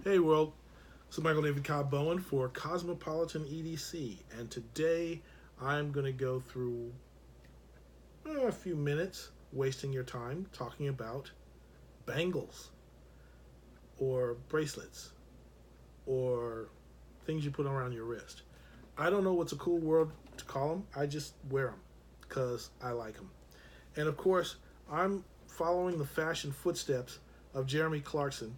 Hey world, this is Michael David Cobb Bowen for Cosmopolitan EDC, and today I'm going to go through a few minutes wasting your time talking about bangles or bracelets or things you put around your wrist. I don't know what's a cool word to call them, I just wear them because I like them. And of course, I'm following the fashion footsteps of Jeremy Clarkson,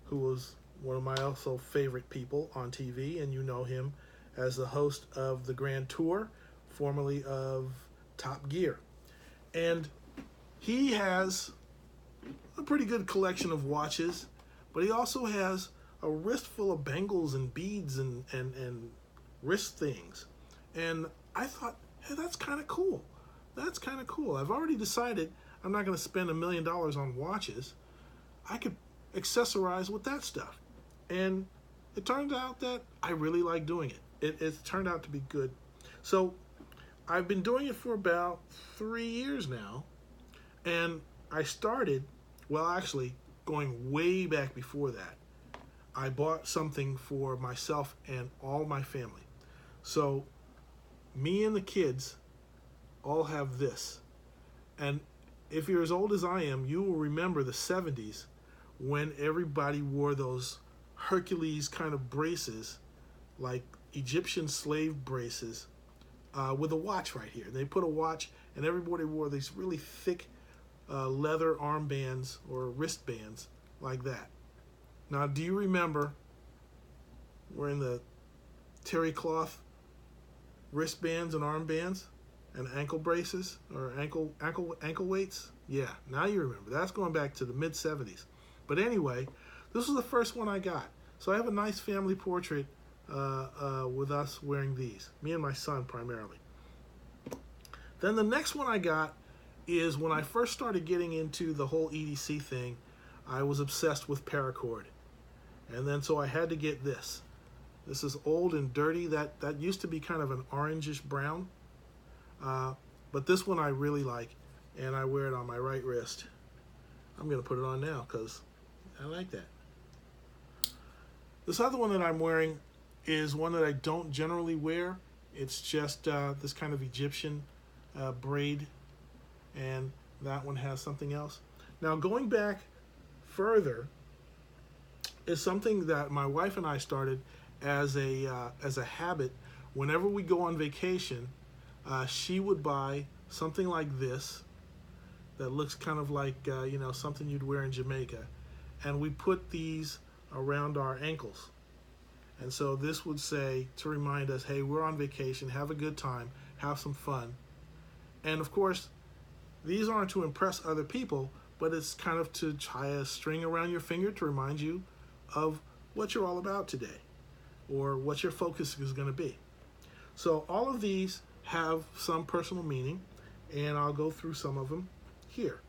who was one of my also favorite people on TV, and you know him as the host of the Grand Tour, formerly of Top Gear. And he has a pretty good collection of watches, but he also has a wrist full of bangles and beads and wrist things. And I thought, hey, that's kind of cool. That's kind of cool. I've already decided I'm not going to spend $1 million on watches. I could accessorize with that stuff. And it turned out that I really like doing it. It turned out to be good. So I've been doing it for about 3 years now. And I started, well, actually, going way back before that. I bought something for myself and all my family. So me and the kids all have this. And if you're as old as I am, you will remember the 70s when everybody wore those Hercules kind of braces, like Egyptian slave braces, with a watch right here. They put a watch, and everybody wore these really thick leather armbands or wristbands like that. Now, do you remember wearing the terry cloth wristbands and armbands and ankle braces or ankle weights? Yeah, now you remember. That's going back to the mid 70s. But anyway, this was the first one I got. So I have a nice family portrait with us wearing these, me and my son primarily. Then the next one I got is when I first started getting into the whole EDC thing, I was obsessed with paracord. And then so I had to get this. This is old and dirty. That used to be kind of an orangish brown. But this one I really like, and I wear it on my right wrist. I'm going to put it on now because I like that. This other one that I'm wearing is one that I don't generally wear. It's just this kind of Egyptian braid, and that one has something else. Now, going back further is something that my wife and I started as a habit. Whenever we go on vacation, she would buy something like this that looks kind of like something you'd wear in Jamaica, and we put these around our ankles. And so this would say, to remind us, hey, we're on vacation, have a good time, have some fun. And of course, these aren't to impress other people, but it's kind of to tie a string around your finger to remind you of what you're all about today or what your focus is going to be. So all of these have some personal meaning, and I'll go through some of them here.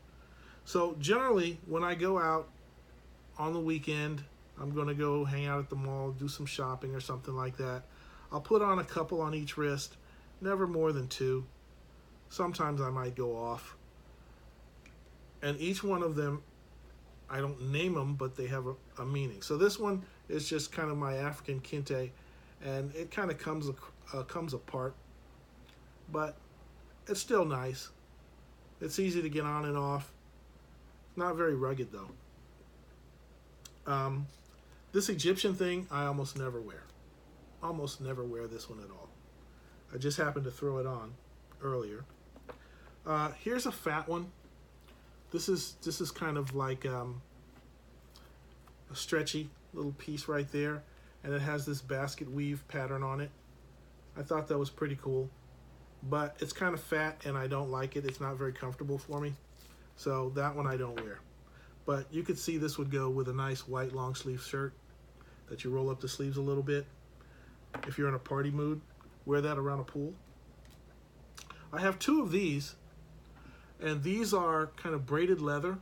So generally, when I go out on the weekend, I'm going to go hang out at the mall, do some shopping or something like that. I'll put on a couple on each wrist, never more than 2. Sometimes I might go off. And each one of them, I don't name them, but they have a meaning. So this one is just kind of my African kente, and it kind of comes apart, but it's still nice. It's easy to get on and off. Not very rugged though. This Egyptian thing, I almost never wear. Almost never wear this one at all. I just happened to throw it on earlier. Here's a fat one. This is kind of like a stretchy little piece right there, and it has this basket weave pattern on it. I thought that was pretty cool, but it's kind of fat and I don't like it. It's not very comfortable for me, so that one I don't wear. But you could see this would go with a nice white long sleeve shirt that you roll up the sleeves a little bit. If you're in a party mood, wear that around a pool. I have 2 of these, and these are kind of braided leather,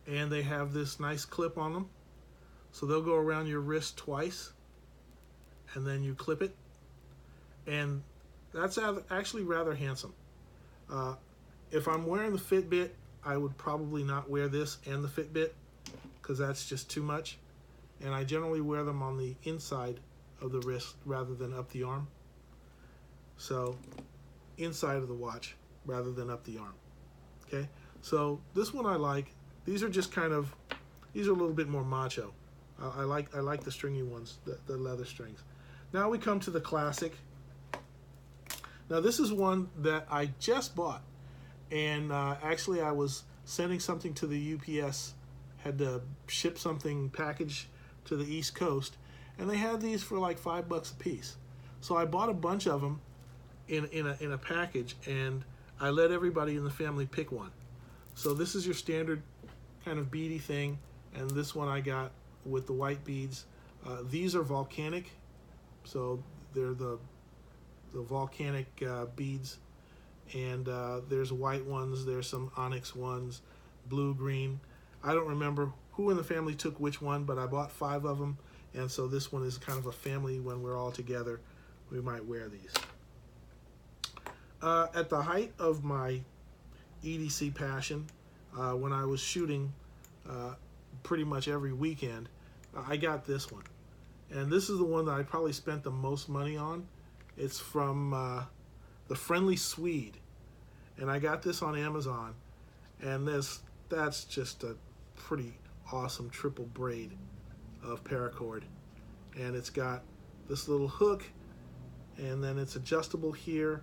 and they have this nice clip on them. So they'll go around your wrist twice, and then you clip it. And that's actually rather handsome. If I'm wearing the Fitbit, I would probably not wear this and the Fitbit because that's just too much. and I generally wear them on the inside of the wrist rather than up the arm. So inside of the watch rather than up the arm. Okay, so this one I like. These are just kind of, these are a little bit more macho. I like the stringy ones, the leather strings. Now we come to the classic. Now this is one that I just bought, and actually I was sending something to the UPS, had to ship something package to the East Coast, and they had these for like $5 a piece. So I bought a bunch of them in a package, and I let everybody in the family pick one. So this is your standard kind of beady thing, and this one I got with the white beads. These are volcanic, so they're the volcanic beads, and there's white ones, there's some onyx ones, blue, green. I don't remember who in the family took which one, but I bought 5 of them, and so this one is kind of a family. When we're all together, we might wear these. At the height of my EDC passion, when I was shooting pretty much every weekend, I got this one. And this is the one that I probably spent the most money on. It's from the Friendly Swede. And I got this on Amazon. And that's just a pretty awesome triple braid of paracord. And it's got this little hook, and then it's adjustable here,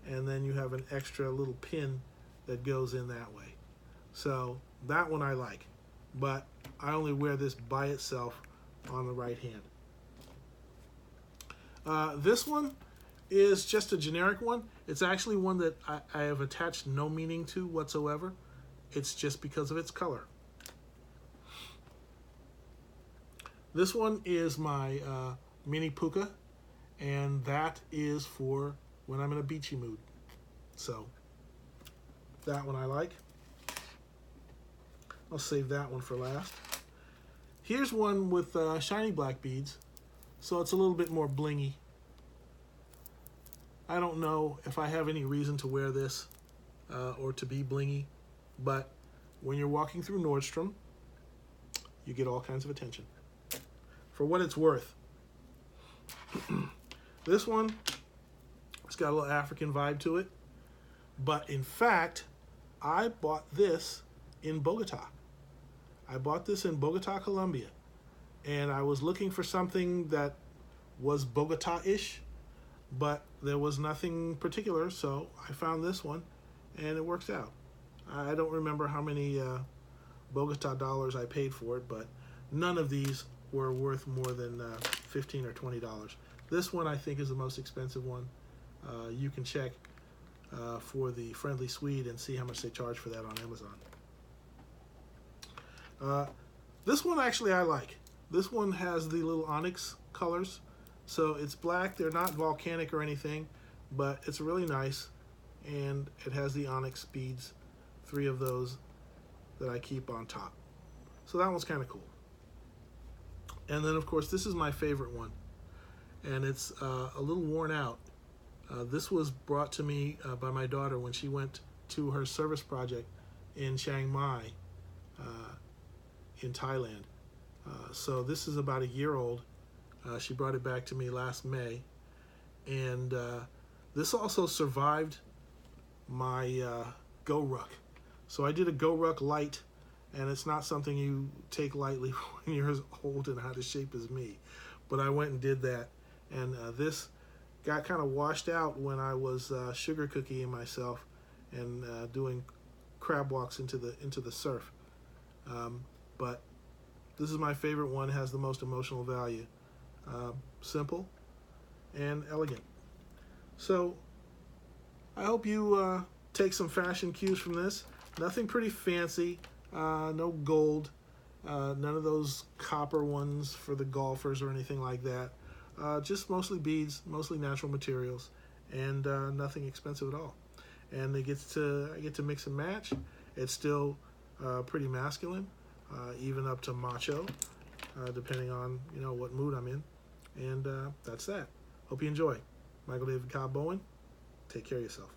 and then you have an extra little pin that goes in that way. So that one I like, but I only wear this by itself on the right hand. This one is just a generic one. It's actually one that I have attached no meaning to whatsoever. It's just because of its color. This one is my mini puka, and that is for when I'm in a beachy mood. So that one I like. I'll save that one for last. Here's one with shiny black beads, so it's a little bit more blingy. I don't know if I have any reason to wear this or to be blingy, but when you're walking through Nordstrom, you get all kinds of attention. For what it's worth, this one, it's got a little African vibe to it, but in fact, I bought this in Bogota. I bought this in Bogota, Colombia, and I was looking for something that was Bogota-ish, but there was nothing particular, so I found this one, and it works out. I don't remember how many Bogota dollars I paid for it, but none of these were worth more than $15 or $20. This one I think is the most expensive one. You can check for the Friendly Swede and see how much they charge for that on Amazon. This one actually I like. This one has the little onyx colors, so it's black. They're not volcanic or anything, but it's really nice, and it has the onyx beads, 3 of those that I keep on top. So that one's kind of cool. And then of course this is my favorite one, and it's a little worn out. This was brought to me by my daughter when she went to her service project in Chiang Mai in Thailand. So this is about a year old. She brought it back to me last May, and this also survived my Go Ruck. So I did a Go Ruck light, and it's not something you take lightly when you're as old and out of shape as me. But I went and did that, and this got kind of washed out when I was sugar cookieing myself and doing crab walks into the surf. But this is my favorite one. It has the most emotional value. Simple and elegant. So I hope you take some fashion cues from this. Nothing pretty fancy, no gold, none of those copper ones for the golfers or anything like that. Just mostly beads, mostly natural materials, and nothing expensive at all. And I get to mix and match. It's still pretty masculine, even up to macho, depending on what mood I'm in. And that's that. Hope you enjoy. Michael David Cobb Bowen. Take care of yourself.